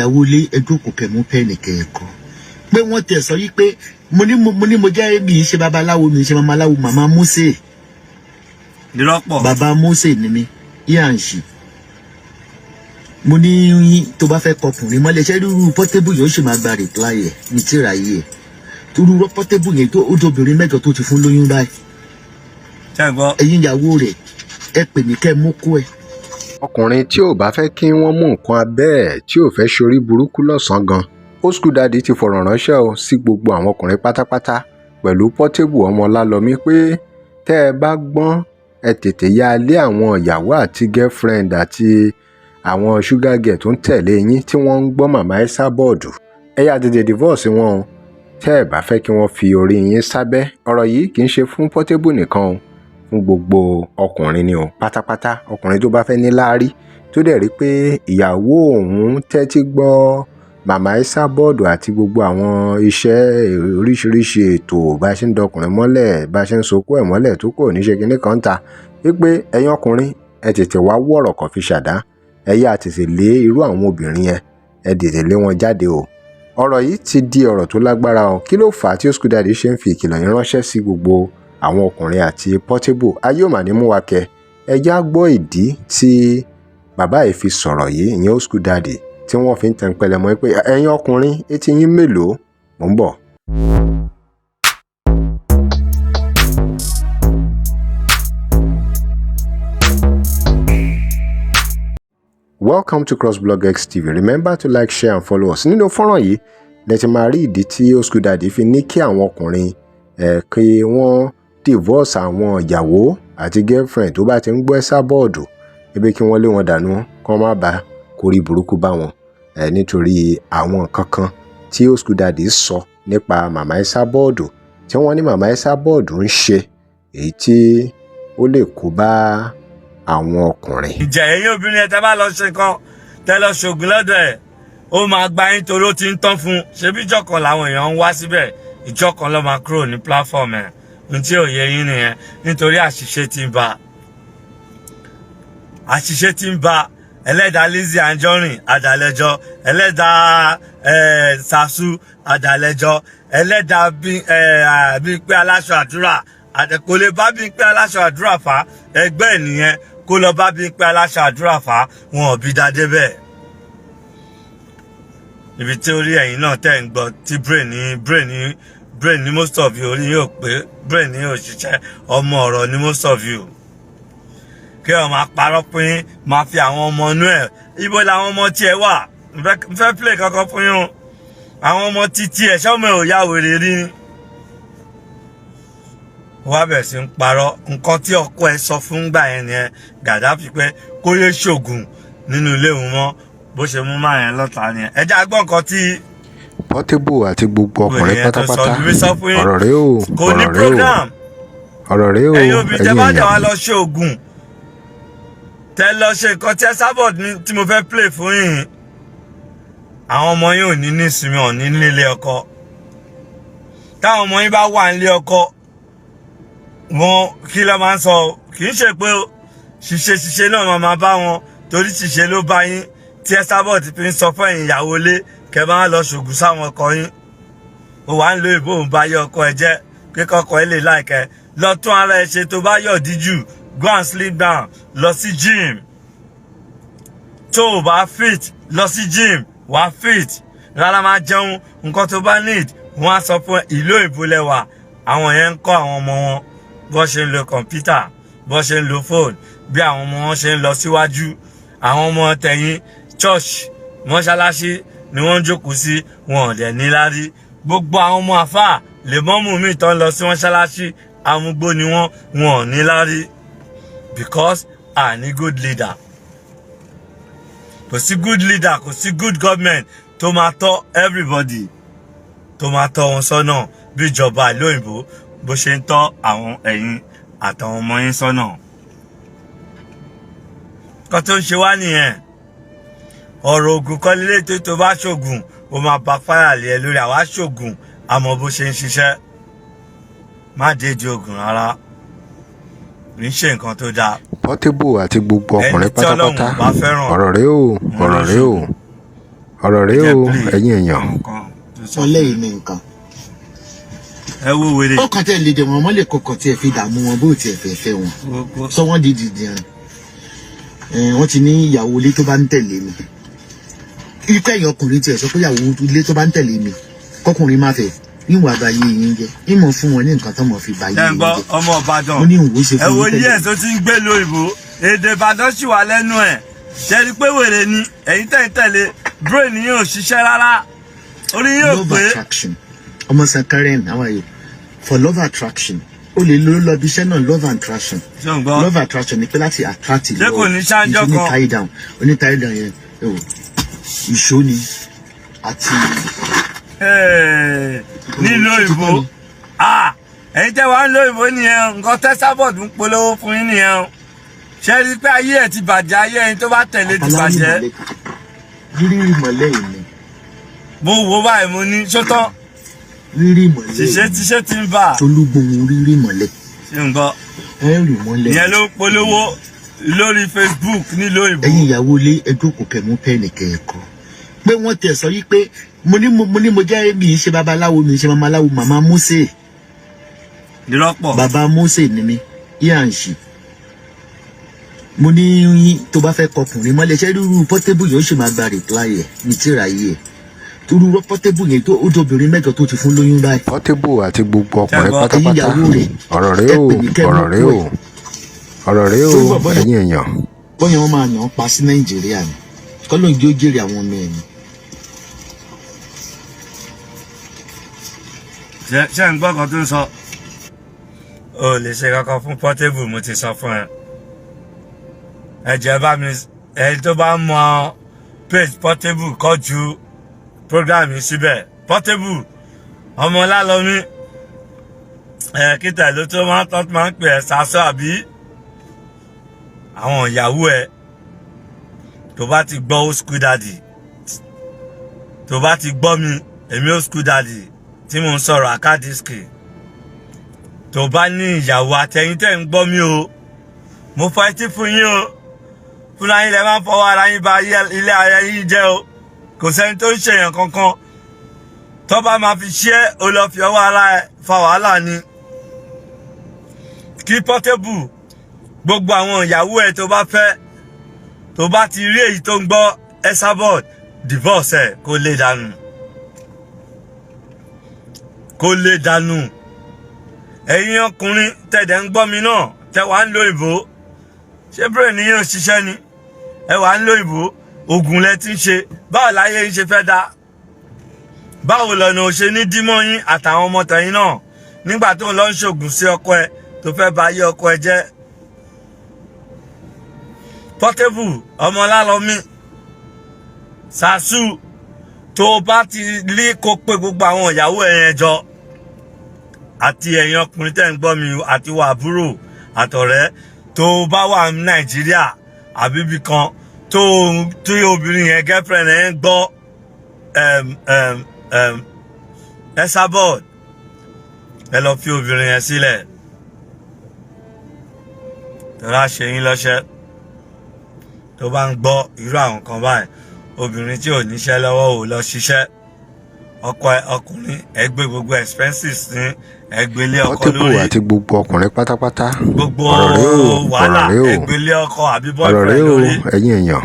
ìyàwó ilé ẹjọ́ kò kẹ̀ mú pẹ́ẹ́nì kẹ̀ẹ̀kan pé wọ́n tẹ̀ sọ yìí pé mo ní mo jẹ́ mi ṣe babaláwo mi ṣe mamaláwo màmá Mósè bàbá Mósè ni mi yíyà ń ṣì mo ní tó bá fẹ́ kọkùnrin mọ́lẹ̀ ṣẹ́ rúru Portable yóò ṣì máa gba reply ẹ̀ ní tíra yìí ẹ̀ tó rú Portable yẹn tó ó dobìnrin mẹ́jọ tó ti fún lóyún báyìí ẹ̀yin ìyàwó rẹ̀ ẹ pè mí kẹ́ mú kó ẹ̀. ọkùnrin tí ò bá fẹ́ kí wọ́n mú nǹkan abẹ́ ẹ̀ tí ò fẹ́ ṣorí burúkú lọ́sàn-án gan Old School Daddy ti fọ̀rọ̀ ránṣẹ́ o sí gbogbo àwọn ọkùnrin pátápátá pẹ̀lú Portable ọmọ Ọlálọ́mí pé tẹ́ ẹ bá gbọ́n ẹ tètè ya lé àwọn ìyàwó àti girlfriend àti àwọn sugar girl tó ń tẹ̀lé yín tí wọ́n ń gbọ́ màmá Esabod ẹ yá tètè divorce wọn o tẹ́ ẹ bá fẹ́ kí wọ́n fi orí yín sábẹ́ ọ̀rọ̀ yìí kì í ṣe fún Portable nìkan o fún gbogbo ọkùnrin ni o pátápátá ọkùnrin tó bá fẹ́ ní láárí tó dẹ̀ rí pé ìyàwó òun tẹ́tí gbọ́ màmá Esabod àti gbogbo àwọn iṣẹ́ oríṣiríṣi ètò bá ṣe ń dọkùnrin mọ́lẹ̀ bá ṣe ń sokó ẹ̀ mọ́lẹ̀ tó kò ní ṣe kinní kan ta wípé ẹ̀yin ọkùnrin ẹ tètè wá wọ̀rọ̀ kan fi ṣàdá ẹ yá tètè lé irú àwọn obìnrin yẹn ẹ tètè lé wọn jáde o ọ̀rọ̀ yìí ti di ọ̀rọ̀ tó lágbára o kí ló fà á tí Old School Daddy ṣe ń fi ìkìlọ̀ yín ránṣẹ́ sí gbogbo àwọn ọkùnrin àti Portable ayé ò mà ní mú wa kẹ ẹ já gbọ́ ìdí tí bàbá yìí fi sọ̀rọ̀ yìí ìyẹn Old School Daddy tí wọ́n fi ń tẹ̀ ń pẹlẹ mọ́ pé ẹ̀yin ọkùnrin etí yín mélòó mò ń bọ̀. Welcome to CrossBlogX TV. Remember to like, share and follow us. Nínú fọ́nrán yìí lẹ ti máa rí ìdí tí Old School Daddy fi ní kí àwọn ọkùnrin kí wọ́n divorce àwọn ìyàwó àti girlfriend tó bá ti ń gbọ́ Esabod ebi kí wọ́n lé wọn dànù kán má bàa kórí burúkú bá wọn nítorí àwọn nǹkan kan tí Old School Daddy sọ nípa màmá Esabod tí wọ́n ní màmá Esabod ń ṣe èyí tí ó lè kó bá àwọn ọkùnrin. ìjà ẹ̀yin obìnrin ẹ̀ tẹ́ bá lọ ṣe kan tẹ́ lọ ṣògùn lọ́dọ̀ ẹ̀ ó máa gba yín torí ó ti ń tán fún un ṣebí ìjọ kan làwọn èèyàn ń wá síbẹ̀ ìjọ kan ló máa kúrò ní platform ẹ̀ ohun tí ò yẹ yín nìyẹn nítorí àṣìṣe tí ń ba ẹlẹ́dàá Lizzy Anjorin àdàlẹ́jọ́ ẹlẹ́dàá Zazu àdàlẹ́jọ́ ẹlẹ́dàá Bímpé aláṣọ àdúrà kò lè bá Bímpé aláṣọ àdúrà fà ẹgbẹ́ ẹ̀ nìyẹn kó lọ bá Bímpé aláṣọ àdúrà fà wọn ò bí dáadé bẹ́ẹ̀. ibi tí orí ẹ̀yin náà tẹ̀ ń gbọ́ tí brain ní most of you orí yóò pé brain ní òṣìṣẹ́ ọmọ ọ̀rọ̀ ní most of you. kí ọ máa parọ́ pín máa fi àwọn ọmọ inú ẹ̀ ibo làwọn ọmọ tiẹ̀ wà n fẹ́ play kankan fún yín àwọn ọmọ títí ẹ̀ ṣọ́mọ ẹ̀ ò yá wèrè rí ni. wá bẹ̀rẹ̀ sí ń parọ́ nǹkan tí ọkọ ẹ sọ fún gbà yẹn nìyẹn Gaddafi pé kó yé ṣògùn nínú ilé òun mọ́ bó ṣe mú máa yẹn lọ́ta nìyẹn ẹ já gbọ́ nǹkan tí Portable àti gbogbo ọkùnrin pátápátá ọ̀rọ̀ rẹ o ọ̀rọ̀ rẹ o ẹ̀yin obìnrin tẹ́ bá jà wá lọ ṣe ògùn tẹ́ lọ ṣe nǹkan tí Esabod tí mo fẹ́ play fún yín àwọn ọmọ yín ò ní nísinmi ọ̀ ní nílé ọkọ táwọn ọmọ yín bá wà nílé ọkọ wọn kí ló máa ń sọ kì í ṣe pé ṣìṣe náà máa bá wọn torí ṣìṣe ló bá yín tí Esabod fi ń sọ fún ẹ̀yin ìyàwó lé kẹ́ máa lọ ṣògùn sáwọn ọkọ yín ó wà ń lo ìbò ń bá yẹ ọkọ ẹ jẹ́ pé kọkọ ẹ lè láìkẹ́ lọ tún ara ẹ ṣe tó bá yọ̀ díjù go and sleep down lọ sí gym tó o bá fit lọ sí gym wá fit rárá máa jẹun nǹkan tó bá need wọ́n á sọ fún ìlú òyìnbó lẹ́wà àwọn yẹn ń kọ́ àwọn ọmọ wọn bó ṣe ń lo kọ̀ǹpútà bó ṣe ń lo fóònù bí àwọn ọmọ wọn ṣe ń lọ síwájú àwọn ọmọ tẹ̀yìn church mọ́ṣáláṣí ni wọ́n ń jókòó sí wọn ò dẹ̀ níláárí gbogbo àwọn ọmọ àfáà lè mọ́mù míì tó ń lọ sí mọ́ṣáláṣí amúgbó ni wọn ò níláárí because a ní good leader kò sí good leader kò sí good government tó máa tọ́ everybody tó máa tọ́ wọn sọ́nà bí ìjọba ìlú òyìnbó bó ṣe ń tọ́ àwọn ẹ̀yin àtàwọn ọmọ yín sọ́nà. kan tó ń ṣe wá nìyẹn ọ̀rọ̀ ògùn kan lílé tó bá ṣògùn ó máa bá fáyà lé ẹ lórí àwa ṣògùn àmọ́ bó ṣe ń ṣiṣẹ́ má dédé ògùn rárá kì í ṣe nǹkan tó dáa. Portable àti gbogbo ọkùnrin pátápátá ọ̀rọ̀ rẹ o ọ̀rọ̀ rèé o ẹ̀yin èèyàn. ọlẹ́yìn ní nǹkan. ẹ wo wèrè. ó kàn tẹ́ lè dẹ̀ wọ́n mọ́lẹ̀ kọkàn tí ẹ fi dààmú wọn bó tiẹ̀ fẹ́ fẹ́ wọn. sọ wọ́n di dìdìrín. wọ́n ti ní ìyàwó ilé tó bá ń tẹ̀lé mi. ikú ẹ̀yìn ọkùnrin tiẹ̀ sọ pé ìyàwó ilé tó bá ń tẹ̀lé mi kọkùnrin má fẹ́ níwọ̀n àbáyé yín jẹ́ ìmọ̀ fún wọn ní nǹkan tó mọ̀ fi báyé yín jẹ́. ọmọ Ìbàdàn mo ní ìwò ṣe ẹ fún wo mi yíyẹ tó ti ń gbé lóyìnbó èdè Ìbàdàn sì wà lẹ́nu ẹ̀ ṣẹ́ni pé wèrè ni ẹ̀yin tẹ̀lé brain yín ò ṣiṣẹ́ rárá orí yóò love pé. attraction ọmọ Karen how are you for love attraction o lè lọ bí iṣẹ́ náà love attraction love attraction ni pé láti attract ìlú ṣé tie down yẹn ìṣó ni àti. nílò ìbò ẹ̀yin tẹ́ wàá ń lo ìbò nìyẹn nǹkan tẹ́ Esabod ń polówó fún yín nìyẹn ṣe rí i pé ayé ẹ̀ ti bàjẹ́ ayé ẹni tó bá tẹ̀lé ti bàjẹ́. rírì mọ́lẹ̀ yìí ni. mo wo báyìí mo ní sótán. rírì mọ́lẹ̀ yìí ni tíṣe ti ń bà. tolúgbòhun rírì mọ́lẹ̀. ṣé ń gbọ́. ẹ̀rì mọ́lẹ̀. ìyẹn ló polówó lórí Facebook nílò ìbò. ẹ̀yin ìyàwó ilé ẹdókò kẹmú pẹ́ẹ́nì kẹ́ẹ̀kọ́ pé wọ́n tẹ̀ sọ yí pé mo jẹ́ mi ṣe babaláwo mi ṣe mamaláwo màmá Mósè. ìrọ́pọ̀. bàbá Mósè ni mi yíyànṣì. mo ní tó bá fẹ́ kọkùnrin mọ́lẹ̀ ṣé rúru Portable yóò ṣe máa gba reply ẹ̀ ní tíra yìí ẹ̀ tó rúru Portable yẹn tó ó dobìnrin mẹ́jọ tó ti fún lóyún báyìí. Portable àti gbogbo ọkùnrin pátápátá ọ̀rọ̀ rèé o ẹ̀yin èèyàn. bóyá wọ́n máa yàn án pa sí Nàìjíríà ni kọ́lọ́ ìjó jèrè àwọn ọmọ ẹ̀ ni. ṣé ń gbọ́ kan tó ń sọ o lè ṣe kankan fún Portable mo ti sọ fún ẹ jẹ́ bá mi ẹni tó bá mọ page Portable kọ́ ju program yìí síbẹ̀ Portable ọmọ Lálọ́mí kíta ló tó máa ń pè ẹ́ sásọ àbí àwọn ìyàwó ẹ tó bá ti gbọ́ old school daddy tó bá ti gbọ́ mi èmi old school daddy tí mo ń sọ̀rọ̀ àkádìsíkì tó bá ní ìyàwó àtẹ̀yìn tẹ̀ ń gbọ́ mi o mo fọ etí fún yín o fúnra yín lẹ máa ń fọwọ́ ara yín ba ilé ayé yín jẹ́ o kò sẹ́ni tó ń ṣèyàn kankan tó bá máa fi ṣe é o lọ fi ọwọ́ ara ẹ fa wàhálà ni kí Portable gbogbo àwọn ìyàwó ẹ tó bá fẹ́ tó bá ti rí èyí tó ń gbọ́ Esabod divorce ẹ kó lè dànù ẹ̀yin ọkùnrin tẹ̀dẹ̀ ń gbọ́ mi náà tẹ wàá ń lo ìbò ṣé brain yín ò ṣiṣẹ́ ni ẹ wàá ń lo ìbò oògùn lẹ ti ń ṣe báwo láyé yín ṣe fẹ́ dá báwo lọ́nà ò ṣe ní dímọ́ yín àtàwọn ọmọ tẹ̀yìn náà nígbà tó ń lọ ń ṣògùn sí ọkọ ẹ tó fẹ́ bà ayé ọkọ ẹ jẹ́. Portable ọmọ Lálọ́mí Zazu tó bá ti lé kó pé gbogbo àwọn ìyàwó ẹ̀yẹn jọ àti ẹ̀yin ọkùnrin tẹ́ ń gbọ́ mi àti wà àbúrò àtọ̀rẹ́ tó bá wà ní Nàìjíríà àbíbí kan tó obìnrin yẹn girlfriend ẹ̀ ń gbọ́ Esabod ẹ lọ fi obìnrin yẹn sílẹ̀ tọ́lá ṣe yín lọ́ṣẹ́ tó bá ń gbọ́ irú àwọn kan báyìí obìnrin tí ò níṣẹ́ lọ́wọ́ ò lọ ṣiṣẹ́ ọkùnrin ẹ gbé gbogbo expenses ní ẹgbẹ́lé ọkọ lórí Portable àti gbogbo ọkùnrin pátápátá gbogbo wàhálà ẹgbẹ́lé ọkọ àbí boyfriend lórí ẹ̀yin èèyàn.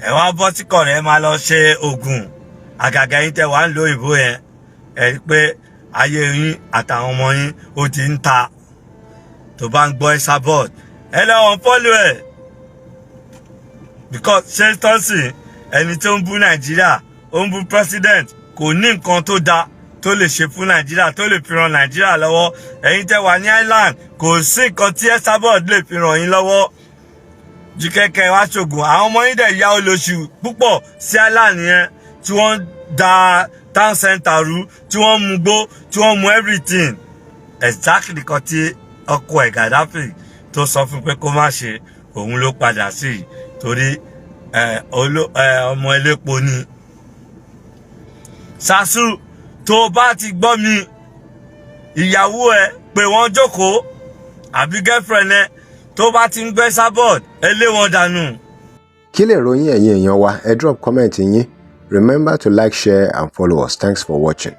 ẹ wá bọ́ tí kọ̀rẹ́ máa lọ ṣe oògùn àgàgà yín tẹ́ wàá ń lo ìbò yẹn ẹ rí pé ayé yín àtàwọn ọmọ yín ó ti ń ta tó bá ń gbọ́ Esabod ẹ lọ́wọ́ fọ́lù ẹ̀ because ṣé tọ́sí ẹni tó ń bú Nàìjíríà ó ń bú president kò ní nǹkan tó dáa tó lè ṣe fún Nàìjíríà tó lè fi ran Nàìjíríà lọ́wọ́ ẹ̀yin tẹ́ wà ní Island kò sí nǹkan tí Esabod lè fi ràn yín lọ́wọ́ ju kẹ́kẹ́ wá ṣògùn àwọn ọmọ yín dẹ̀ yá olóṣù púpọ̀ sí Island yẹn tí wọ́n da town center rú tí wọ́n mú gbó tí wọ́n mú everything exactly kan tí ọkọ ẹ̀ Gaddafi tó sọ fún pé kó má ṣe òun ló padà sí torí ọmọ elépo ni. Zazu tó bá ti gbọ́ mi ìyàwó ẹ pé wọ́n jókòó àbí girlfriend ẹ tó bá ti ń gbé Esabod ẹ lé wọn dànù. kí lè ròyìn ẹ̀yin èèyàn wa ẹ drop comment yín Remember to like, share and follow us. Thanks for watching.